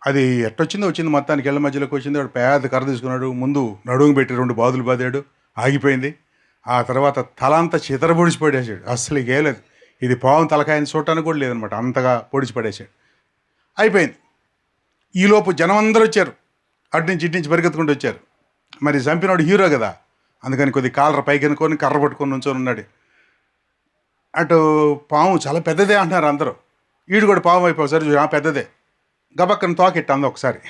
Speaker 2: అది ఎట్టొచ్చిందో వచ్చింది, మొత్తానికి ఇళ్ళ మధ్యలోకి వచ్చింది. వాడు పెద్ద కర్ర తీసుకున్నాడు, ముందు నడుము పెట్టి 2 బాదులు బాదాడు, ఆగిపోయింది. ఆ తర్వాత తల అంతా చితరబొడిచి పడేసాడు. అస్సలు గేలేదు. ఇది పాము తలకాయని చూడటానికి కూడా లేదనమాట, అంతగా పొడిచి పడేసాడు. అయిపోయింది. ఈలోపు జనం అందరూ వచ్చారు, అటు నుంచి ఇటు నుంచి పరిగెత్తుకుంటూ వచ్చారు. మరి చంపినాడు హీరో కదా, అందుకని కొద్ది కాలర పైకి అనుకొని కర్ర పట్టుకొని నుంచొని ఉన్నాడు. అటు పాము చాలా పెద్దదే అంటున్నారు అందరూ. ఈడు కూడా పాము అయిపోయి పెద్దదే, గబక్కన తోకెట్టు అంది ఒకసారి.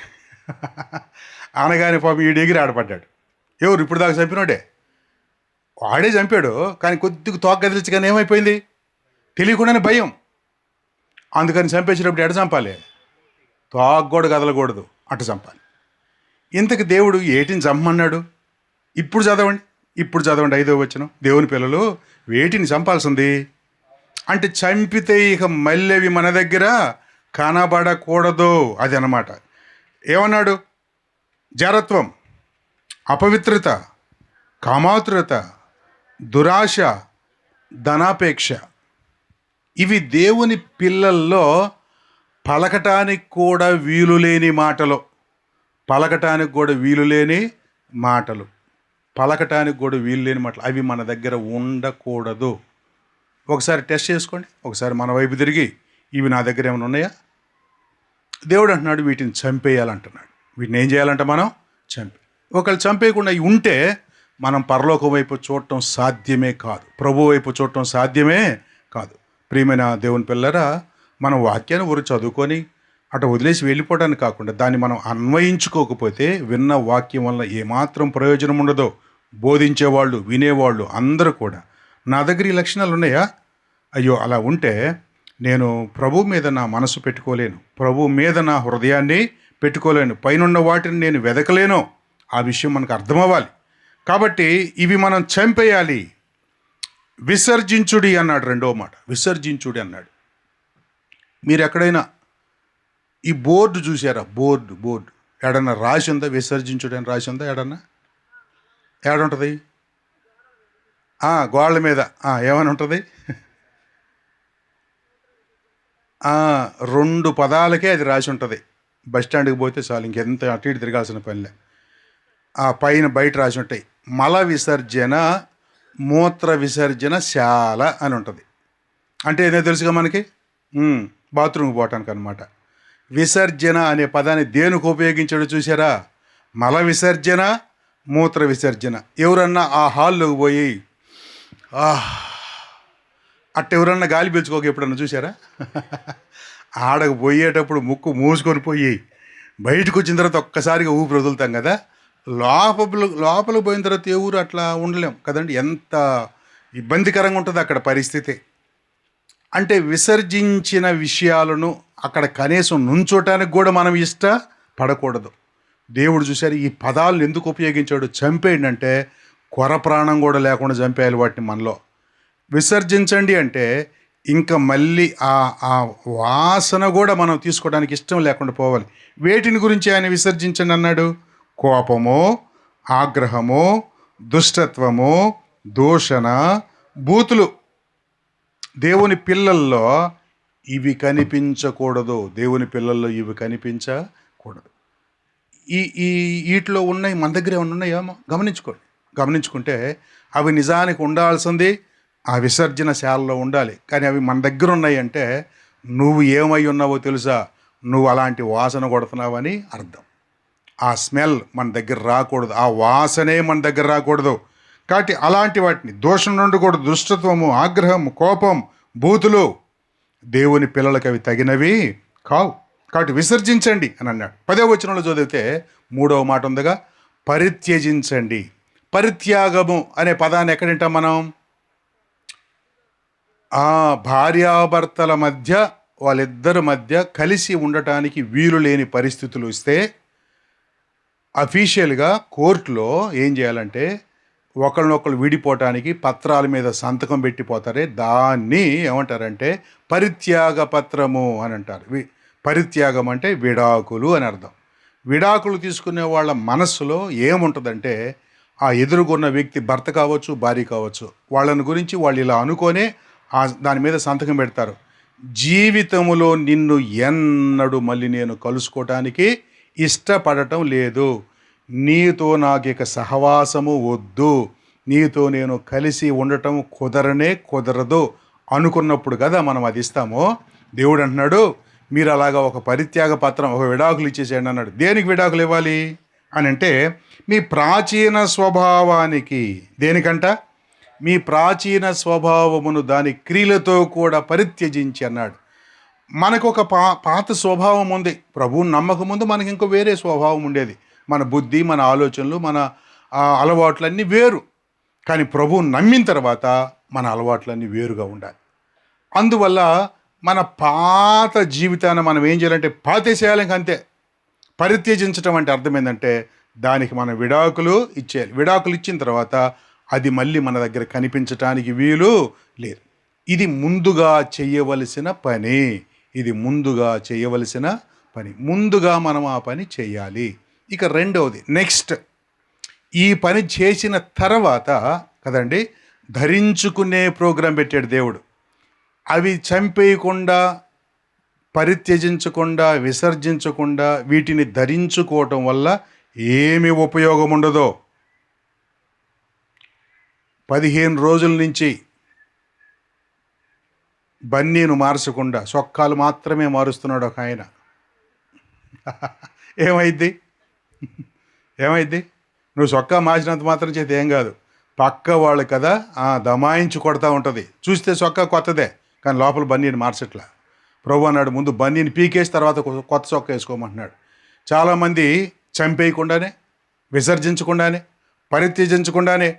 Speaker 2: అనగానే పాపం ఈడు ఎగిరి ఆడపడ్డాడు. ఎవరు ఇప్పుడు దాకా చంపినోడే, వాడే చంపాడు. కానీ కొద్దిగా తోక కదిలించి కానీ ఏమైపోయింది తెలియకుండానే భయం. అందుకని చంపేసేటప్పుడు ఎడ చంపాలి? తోక కూడా కదలకూడదు, అటు చంపాలి. ఇంతకు దేవుడు ఏటిని చంపమన్నాడు? ఇప్పుడు చదవండి 5వ వచనం. దేవుని పిల్లలు వేటిని చంపాల్సింది అంటే, చంపితే ఇక మళ్ళీ అవి మన దగ్గర కనబడకూడదు, అది అన్నమాట. ఏమన్నాడు? జరత్వం, అపవిత్రత, కామాతురత, దురాశ, ధనాపేక్ష. ఇవి దేవుని పిల్లల్లో పలకటానికి కూడా వీలు లేని మాటలు. అవి మన దగ్గర ఉండకూడదు. ఒకసారి టెస్ట్ చేసుకోండి. ఒకసారి మన వైపు తిరిగి, ఇవి నా దగ్గర ఏమైనా ఉన్నాయా? దేవుడు అంటున్నాడు వీటిని చంపేయాలంటున్నాడు. వీటిని ఏం చేయాలంటే మనం ఒకళ్ళు చంపేయకుండా ఉంటే మనం పరలోకం వైపు చూడటం సాధ్యమే కాదు, ప్రభు వైపు చూడటం సాధ్యమే కాదు. ప్రియమైన దేవుని పిల్లరా, మనం వాక్యాన్ని ఊరు చదువుకొని అటు వదిలేసి వెళ్ళిపోవడానికి కాకుండా దాన్ని మనం అన్వయించుకోకపోతే విన్న వాక్యం వల్ల ఏమాత్రం ప్రయోజనం ఉండదో. బోధించేవాళ్ళు, వినేవాళ్ళు అందరూ కూడా నా దగ్గర ఈ లక్షణాలు ఉన్నాయా? అయ్యో, అలా ఉంటే నేను ప్రభు మీద నా మనసు పెట్టుకోలేను, ప్రభు మీద నా హృదయాన్ని పెట్టుకోలేను, పైనున్న వాటిని నేను వెదకలేను. ఆ విషయం మనకు అర్థమవ్వాలి. కాబట్టి ఇవి మనం చంపేయాలి. విసర్జించుడి అన్నాడు. 2వ మాట విసర్జించుడి అన్నాడు. మీరు ఎక్కడైనా ఈ బోర్డు చూసారా? బోర్డు ఎడన్నా రాసి ఉందా? విసర్జించుడి అని రాసి ఉందా? ఏడుంటుంది? గోళ్ళ మీద ఏమని ఉంటుంది? 2 పదాలకే అది రాసి ఉంటుంది. బస్టాండ్కి పోతే చాలు, ఇంకెంత అటు ఇటు తిరగాల్సిన పనిలే. పైన బయట రాసి ఉంటాయి, మల విసర్జన, మూత్ర విసర్జన శాల అని ఉంటుంది. అంటే ఏదో తెలుసుగా మనకి, బాత్రూమ్కి పోవటానికి అనమాట. విసర్జన అనే పదాన్ని దేనికి ఉపయోగించాడో చూసారా? మల విసర్జన, మూత్ర విసర్జన. ఎవరన్నా ఆ హాల్లోకి పోయి అట్ట ఎవరన్నా గాలి పీల్చుకోక ఎప్పుడన్నా చూసారా? ఆడకు పోయేటప్పుడు ముక్కు మూసుకొని పోయి బయటకు వచ్చిన తర్వాత ఒక్కసారిగా ఊపిరి వదులుతాం కదా, లోపలికి పోయిన తర్వాత ఎవరు అట్లా ఉండలేం కదండి. ఎంత ఇబ్బందికరంగా ఉంటుంది అక్కడ పరిస్థితి. అంటే విసర్జించిన విషయాలను అక్కడ కనీసం నుంచోటానికి కూడా మనం ఇష్టపడకూడదు. దేవుడు చూశారు ఈ పదాలను ఎందుకు ఉపయోగించాడు? చంపేయండి అంటే కొర ప్రాణం కూడా లేకుండా చంపేయాలి వాటిని మనలో. విసర్జించండి అంటే ఇంకా మళ్ళీ ఆ వాసన కూడా మనం తీసుకోవడానికి ఇష్టం లేకుండా పోవాలి. వేటిని గురించి ఆయన విసర్జించండి అన్నాడు? కోపము, ఆగ్రహము, దుష్టత్వము, దూషణ, బూతులు. దేవుని పిల్లల్లో ఇవి కనిపించకూడదు. దేవుని పిల్లల్లో ఇవి కనిపించకూడదు. ఈ ఈ వీటిలో ఉన్నాయి, మన దగ్గర ఏమైనా ఉన్నాయో గమనించుకుంటే అవి నిజానికి ఉండాల్సింది ఆ విసర్జనశాలలో ఉండాలి. కానీ అవి మన దగ్గర ఉన్నాయి అంటే నువ్వు ఏమై ఉన్నావో తెలుసా? నువ్వు అలాంటి వాసన కొడుతున్నావని అర్థం. ఆ స్మెల్ మన దగ్గర రాకూడదు, ఆ వాసనే మన దగ్గర రాకూడదు. కాబట్టి అలాంటి వాటిని దోషం ఉండకూడదు. దుష్టత్వము, ఆగ్రహం, కోపం, బూతులు దేవుని పిల్లలకు అవి తగినవి కావు. కాబట్టి విసర్జించండి అని అన్నాడు. 10వ వచనంలో చదివితే 3వ మాట ఉందిగా, పరిత్యజించండి. పరిత్యాగము అనే పదాన్ని ఎక్కడ వింటాం మనం? భార్యాభర్తల మధ్య, వాళ్ళిద్దరి మధ్య కలిసి ఉండటానికి వీలు లేని పరిస్థితులు వస్తే అఫీషియల్గా కోర్టులో ఏం చేయాలంటే ఒకరినొకరు విడిపోవటానికి పత్రాల మీద సంతకం పెట్టిపోతారే, దాన్ని ఏమంటారంటే పరిత్యాగ పత్రము అని అంటారు. పరిత్యాగం అంటే విడాకులు అని అర్థం. విడాకులు తీసుకునే వాళ్ళ మనస్సులో ఏముంటుందంటే ఆ ఎదురుగున్న వ్యక్తి భర్త కావచ్చు, భార్య కావచ్చు, వాళ్ళని గురించి వాళ్ళు ఇలా అనుకోనే దాని మీద సంతకం పెడతారు. జీవితములో నిన్ను ఎన్నడూ మళ్ళీ నేను కలుసుకోవటానికి ఇష్టపడటం లేదు, నీతో నాకు ఇక సహవాసము వద్దు, నీతో నేను కలిసి ఉండటం కుదరదు అనుకున్నప్పుడు కదా మనం అది ఇస్తామో. దేవుడు అంటున్నాడు, మీరు అలాగా ఒక పరిత్యాగ పత్రం, ఒక విడాకులు ఇచ్చేసేయండి అన్నాడు. దేనికి విడాకులు ఇవ్వాలి అని అంటే మీ ప్రాచీన స్వభావానికి. దేనికంట? మీ ప్రాచీన స్వభావమును దాని క్రియలతో కూడా పరిత్యజించి అన్నాడు. మనకు ఒక పాత స్వభావం ఉంది. ప్రభువుని నమ్మక ముందు మనకి ఇంకో వేరే స్వభావం ఉండేది. మన బుద్ధి, మన ఆలోచనలు, మన అలవాట్లన్నీ వేరు. కానీ ప్రభువుని నమ్మిన తర్వాత మన అలవాట్లన్నీ వేరుగా ఉండాలి. అందువల్ల మన పాత జీవితాన్ని మనం ఏం చేయాలంటే పాతేసేయాలి. అంతే. పరిత్యజించడం అంటే అర్థం ఏంటంటే దానికి మనం విడాకులు ఇచ్చేయాలి. విడాకులు ఇచ్చిన తర్వాత అది మళ్ళీ మన దగ్గర కనిపించటానికి వీలు లేదు. ఇది ముందుగా చేయవలసిన పని. ముందుగా మనం ఆ పని చేయాలి. ఇక రెండవది, నెక్స్ట్, ఈ పని చేసిన తర్వాత కదండి ధరించుకునే ప్రోగ్రాం పెట్టాడు దేవుడు. అవి చంపేయకుండా, పరిత్యజించకుండా, విసర్జించకుండా వీటిని ధరించుకోవటం వల్ల ఏమి ఉపయోగం ఉండదో. 15 రోజుల నుంచి బన్నీను మార్చకుండా సొక్కాలు మాత్రమే మారుస్తున్నాడు ఒక ఆయన. ఏమైద్ది? నువ్వు సొక్కా మార్చినంత మాత్రం చేతి ఏం కాదు. పక్క వాళ్ళు కదా దమాయించి కొడతా ఉంటుంది. చూస్తే సొక్కా కొత్తదే, కానీ లోపల బన్నీని మార్చట్లా. ప్రభు అన్నాడు, ముందు బన్నీని పీకేసి తర్వాత కొత్త సొక్కా వేసుకోమంటున్నాడు. చాలామంది చంపేయకుండానే, విసర్జించకుండానే, పరిత్యజించకుండానే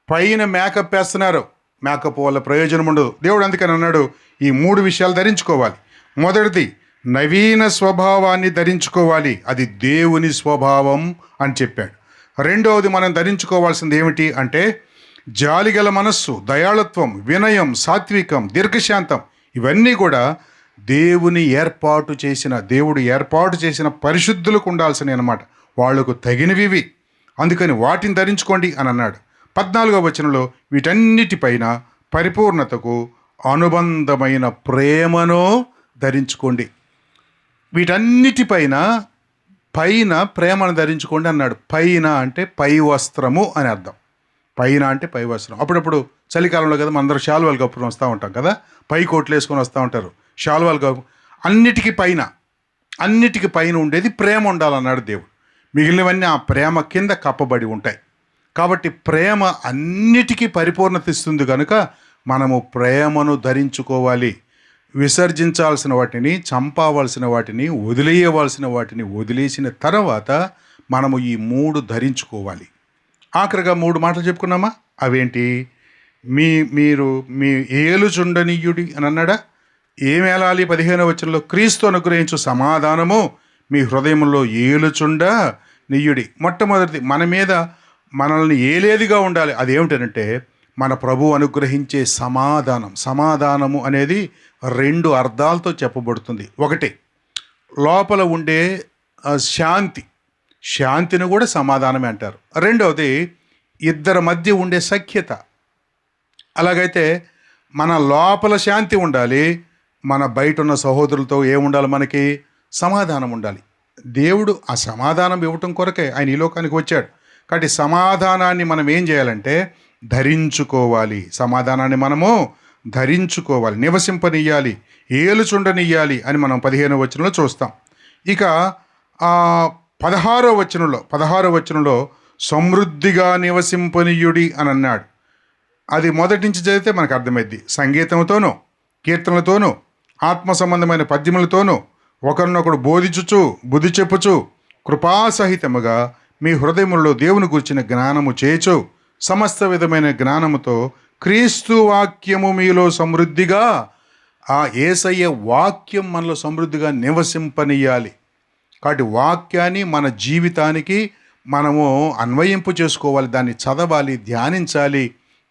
Speaker 2: పైన మేకప్ వేస్తున్నారు. మేకప్ వల్ల ప్రయోజనం ఉండదు. దేవుడు అందుకని అన్నాడు, ఈ 3 విషయాలు ధరించుకోవాలి. మొదటిది, నవీన స్వభావాన్ని ధరించుకోవాలి. అది దేవుని స్వభావం అని చెప్పాడు. రెండవది, మనం ధరించుకోవాల్సింది ఏమిటి అంటే జాలిగల మనస్సు, దయాళత్వం, వినయం, సాత్వికం, దీర్ఘశాంతం. ఇవన్నీ కూడా దేవుడు ఏర్పాటు చేసిన పరిశుద్ధులకు ఉండాల్సినవి అన్నమాట. వాళ్లకు తగినవి. అందుకని వాటిని ధరించుకోండి అని అన్నాడు. 14వ వచనంలో వీటన్నిటిపైన పరిపూర్ణతకు అనుబంధమైన ప్రేమను ధరించుకోండి. వీటన్నిటిపైన ప్రేమను ధరించుకోండి అన్నాడు. పైన అంటే పై వస్త్రము అని అర్థం. పైన అంటే పై వస్త్రం. అప్పుడప్పుడు చలికాలంలో కదా మనందరూ శాలువాలు కప్పుకొని వస్తూ ఉంటాం కదా, పై కోట్లు వేసుకొని వస్తూ ఉంటారు. శాలువాలు కప్పు అన్నిటికీ పైన ఉండేది ప్రేమ ఉండాలన్నాడు దేవుడు. మిగిలినవన్నీ ఆ ప్రేమ కింద కప్పబడి ఉంటాయి. కాబట్టి ప్రేమ అన్నిటికీ పరిపూర్ణత ఇస్తుంది కనుక మనము ప్రేమను ధరించుకోవాలి. విసర్జించాల్సిన వాటిని, చంపవలసిన వాటిని, వదిలేయవలసిన వాటిని వదిలేసిన తర్వాత మనము ఈ 3 ధరించుకోవాలి. ఆఖరిగా 3 మాటలు చెప్పుకున్నామా? అవేంటి? మీరు మీ ఏలుచుండనీయుడి అని అన్నాడా? ఏమేలాలి? 15వ వచనంలో క్రీస్తు అనుగ్రహించు సమాధానము మీ హృదయంలో ఏలుచుండ నీయుడి. మొట్టమొదటిది, మన మీద మనల్ని ఏలేదిగా ఉండాలి. అదేమిటంటే మన ప్రభు అనుగ్రహించే సమాధానం. సమాధానము అనేది 2 అర్థాలతో చెప్పబడుతుంది. ఒకటి, లోపల ఉండే శాంతి. శాంతిని కూడా సమాధానమే అంటారు. రెండవది, ఇద్దరి మధ్య ఉండే సఖ్యత. అలాగైతే మన లోపల శాంతి ఉండాలి, మన బయట ఉన్న సహోదరులతో ఏముండాలి? మనకి సమాధానం ఉండాలి. దేవుడు ఆ సమాధానం ఇవ్వటం కొరకే ఆయన ఈ లోకానికి వచ్చాడు. కాబట్టి సమాధానాన్ని మనం ఏం చేయాలంటే ధరించుకోవాలి. సమాధానాన్ని మనము ధరించుకోవాలి, నివసింపనియ్యాలి, ఏలుచుండనియ్యాలి అని మనం 15వ వచనంలో చూస్తాం. ఇక 16వ వచనంలో సమృద్ధిగా నివసింపనీయుడి అని అన్నాడు. అది మొదటి నుంచి చదివితే మనకు అర్థమైద్ది. సంగీతంతోనూ కీర్తనలతోనూ ఆత్మ సంబంధమైన పద్యములతోనూ ఒకరినొకడు బోధించుచు బుద్ధి చెప్పుచు కృపాసహితముగా మీ హృదయములలో దేవుని గురించిన జ్ఞానము చేచు సమస్త విధమైన జ్ఞానముతో క్రీస్తు వాక్యము మీలో సమృద్ధిగా, ఆ యేసయ్య వాక్యం మనలో సమృద్ధిగా నివసింపనీయాలి. కాబట్టి వాక్యాన్ని మన జీవితానికి మనము అన్వయింపు చేసుకోవాలి, దాన్ని చదవాలి, ధ్యానించాలి.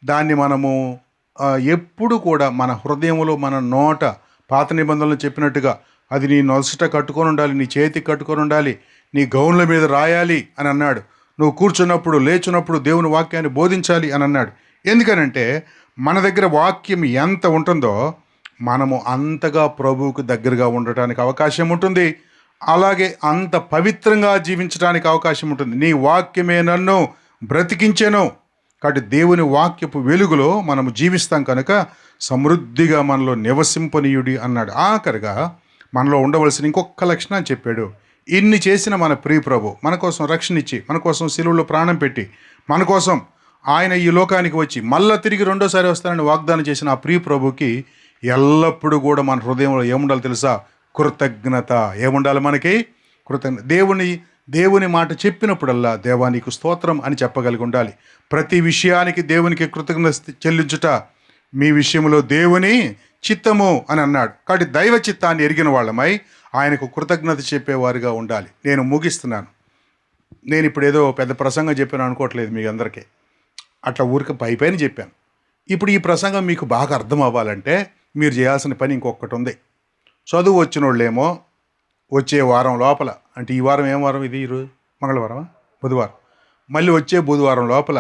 Speaker 2: దాన్ని మనము ఎప్పుడు కూడా మన హృదయంలో, మన నోట పాత నిబంధనలు చెప్పినట్టుగా అది నీ నొసట కట్టుకొని ఉండాలి, నీ చేతికి కట్టుకొని ఉండాలి, నీ గౌన్ల మీద రాయాలి అని అన్నాడు. నువ్వు కూర్చున్నప్పుడు లేచున్నప్పుడు దేవుని వాక్యాన్ని బోధించాలి అని అన్నాడు. ఎందుకనంటే మన దగ్గర వాక్యం ఎంత ఉంటుందో మనము అంతగా ప్రభువుకు దగ్గరగా ఉండటానికి అవకాశం ఉంటుంది. అలాగే అంత పవిత్రంగా జీవించడానికి అవకాశం ఉంటుంది. నీ వాక్యమే నన్ను బ్రతికించెను. కాబట్టి దేవుని వాక్యపు వెలుగులో మనము జీవిస్తాం కనుక సమృద్ధిగా మనలో నివసింపనీయుడి అన్నాడు. ఆఖరిగా మనలో ఉండవలసిన ఇంకొక లక్షణం చెప్పాడు. ఇన్ని చేసిన మన ప్రియ ప్రభు మన కోసం రక్షణ ఇచ్చి, మన కోసం సిలువలో ప్రాణం పెట్టి, మన కోసం ఆయన ఈ లోకానికి వచ్చి మళ్ళా తిరిగి రెండోసారి వస్తానని వాగ్దానం చేసిన ఆ ప్రియ ప్రభుకి ఎల్లప్పుడూ కూడా మన హృదయంలో ఏముండాలి తెలుసా? కృతజ్ఞత. ఏముండాలి మనకి? కృతజ్ఞత. దేవుని మాట చెప్పినప్పుడల్లా దేవా నీకు స్తోత్రం అని చెప్పగలిగి ఉండాలి. ప్రతి విషయానికి దేవునికి కృతజ్ఞత చెల్లించుట మీ విషయంలో దేవుని చిత్తము అని అన్నాడు. కాబట్టి దైవ చిత్తాన్ని ఎరిగిన వాళ్ళమై ఆయనకు కృతజ్ఞత చెప్పేవారుగా ఉండాలి. నేను ముగిస్తున్నాను. నేను ఇప్పుడు ఏదో పెద్ద ప్రసంగం చెప్పాను అనుకోవట్లేదు మీ అందరికీ, అట్లా ఊరికి పైపైన చెప్పాను. ఇప్పుడు ఈ ప్రసంగం మీకు బాగా అర్థం అవ్వాలంటే మీరు చేయాల్సిన పని ఇంకొకటి ఉంది. చదువు వచ్చిన వాళ్ళేమో వచ్చే వారం లోపల, అంటే ఈ వారం ఏం వారం? ఇది ఈరోజు మంగళవారమా? బుధవారం. మళ్ళీ వచ్చే బుధవారం లోపల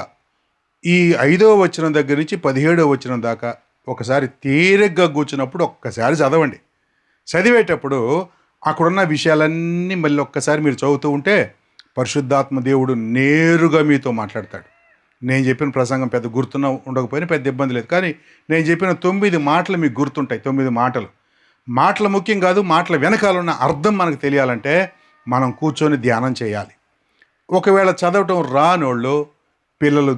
Speaker 2: ఈ 5వ వచనం దగ్గర నుంచి 17వ వచనం దాకా ఒకసారి తీరిగ్గా కూర్చున్నప్పుడు ఒక్కసారి చదవండి. చదివేటప్పుడు అక్కడున్న విషయాలన్నీ మళ్ళీ ఒక్కసారి మీరు చదువుతూ ఉంటే పరిశుద్ధాత్మ దేవుడు నేరుగా మీతో మాట్లాడతాడు. నేను చెప్పిన ప్రసంగం పెద్ద ఉండకపోయినా పెద్ద ఇబ్బంది లేదు, కానీ నేను చెప్పిన 9 మాటలు మీకు గుర్తుంటాయి. 9 మాటలు ముఖ్యం కాదు, మాటల వెనకాల ఉన్న అర్థం మనకు తెలియాలంటే మనం కూర్చొని ధ్యానం చేయాలి. ఒకవేళ చదవటం రానోళ్ళు,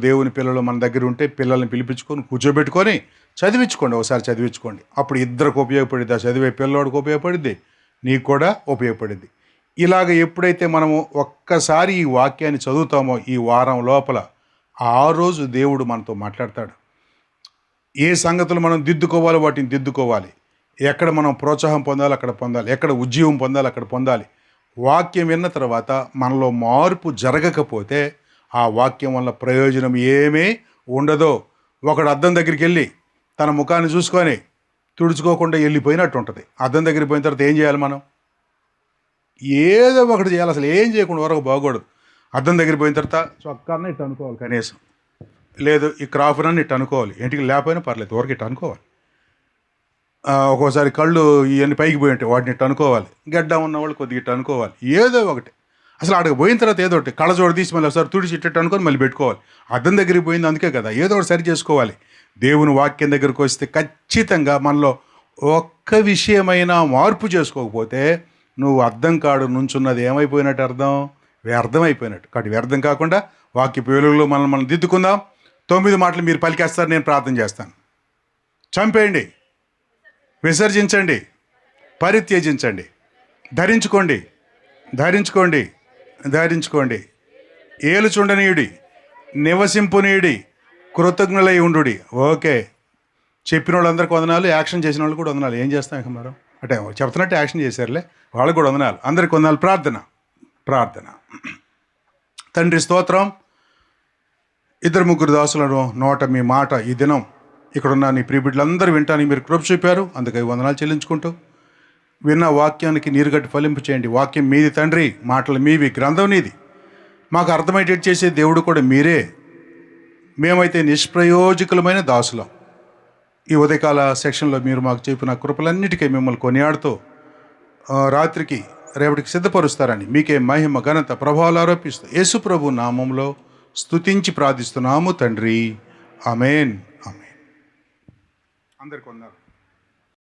Speaker 2: దేవుని పిల్లలు మన దగ్గర ఉంటే పిల్లల్ని పిలిపించుకొని కూర్చోబెట్టుకొని చదివించుకోండి. ఒకసారి చదివించుకోండి. అప్పుడు ఇద్దరికి ఉపయోగపడిద్ది. ఆ చదివే పిల్లోడికి ఉపయోగపడిద్ది, నీకు కూడా ఉపయోగపడిద్ది. ఇలాగ ఎప్పుడైతే మనము ఒక్కసారి ఈ వాక్యాన్ని చదువుతామో ఈ వారం లోపల, ఆ రోజు దేవుడు మనతో మాట్లాడతాడు. ఏ సంగతులు మనం దిద్దుకోవాలో వాటిని దిద్దుకోవాలి. ఎక్కడ మనం ప్రోత్సాహం పొందాలి అక్కడ పొందాలి, ఎక్కడ ఉద్యోగం పొందాలి అక్కడ పొందాలి. వాక్యం విన్న తర్వాత మనలో మార్పు జరగకపోతే ఆ వాక్యం వల్ల ప్రయోజనం ఏమీ ఉండదో. ఒకడు అద్దం దగ్గరికి వెళ్ళి తన ముఖాన్ని చూసుకొని తుడుచుకోకుండా వెళ్ళిపోయినట్టు ఉంటుంది. అద్దం దగ్గరికి పోయిన తర్వాత ఏం చేయాలి? మనం ఏదో ఒకటి చేయాలి. అసలు ఏం చేయకుండా వరకు బాగోడు. అద్దం దగ్గర పోయిన తర్వాత చొక్కాన్ని ఇట్టు అనుకోవాలి కనీసం, లేదు ఈ క్రాఫ్ట్ని ఇట్టు అనుకోవాలి. ఇంటికి లేకపోయినా పర్లేదు, వరకు ఇట్టు అనుకోవాలి. ఒక్కోసారి కళ్ళు ఇవన్నీ పైకి పోయి ఉంటాయి, వాటిని ఇట్టు అనుకోవాలి. గడ్డ ఉన్నవాళ్ళు కొద్దిగా ఇట్టు అనుకోవాలి. ఏదో ఒకటి అసలు అక్కడికి పోయిన తర్వాత ఏదో ఒకటి కళ్ళజోడు తీసి మళ్ళీ ఒకసారి తుడిచి ఇట్టట్టు అనుకొని మళ్ళీ పెట్టుకోవాలి. అద్దం దగ్గరికి పోయింది అందుకే కదా, ఏదో ఒకటి సరి చేసుకోవాలి. దేవుని వాక్యం దగ్గరికి వస్తే ఖచ్చితంగా మనలో ఒక్క విషయమైనా మార్పు చేసుకోకపోతే నువ్వు అద్దం కాడు నుంచున్నది ఏమైపోయినట్టు? వ్యర్థం అయిపోయినట్టు. కాబట్టి వ్యర్థం కాకుండా వాక్య వెలుగులో మనం దిద్దుకుందాం. 9 మాటలు మీరు పలికేస్తారు, నేను ప్రార్థన చేస్తాను. చంపేయండి, విసర్జించండి, పరిత్యజించండి, ధరించుకోండి, ఏలుచుండనీయుడి, నివసింపునీయుడి, కృతజ్ఞులై ఉండుడి. ఓకే, చెప్పిన వాళ్ళందరికీ వందనాలు, యాక్షన్ చేసిన వాళ్ళు కూడా వందనాలు. ఏం చేస్తాం ఇక మనం? అంటే చెప్తున్నట్టు యాక్షన్ చేశారులే, వాళ్ళకు కూడా వందనాలు, అందరికి వందనాలు. ప్రార్థన. తండ్రి స్తోత్రం, ఇద్దరు ముగ్గురు దాసులను నోట మీ మాట ఈ దినం ఇక్కడున్న నీ ప్రియబిడ్డలందరూ వింటానికి మీరు కృప చూపారు, అందుకై వందనాలు చెల్లించుకుంటూ విన్న వాక్యానికి నీరుగట్టి ఫలింపు చేయండి. వాక్యం మీది తండ్రి, మాటలు మీవి, గ్రంథం నీది, మాకు అర్థమయ్యేటట్టు చేసే దేవుడు కూడా మీరే. మేమైతే నిష్ప్రయోజకులమైన దాసులం. ఈ ఉదయకాల సెక్షన్లో మీరు మాకు చెప్పిన కృపలన్నిటికీ మిమ్మల్ని కొనియాడుతూ రాత్రికి రేపటికి సిద్ధపరుస్తారని మీకే మహిమ ఘనత ప్రభావాలు ఆరోపిస్తూ యేసు ప్రభు నామంలో స్తుతించి ప్రార్థిస్తున్నాము తండ్రి. ఆమేన్. ఆమేన్. అందరికి వందనాలు.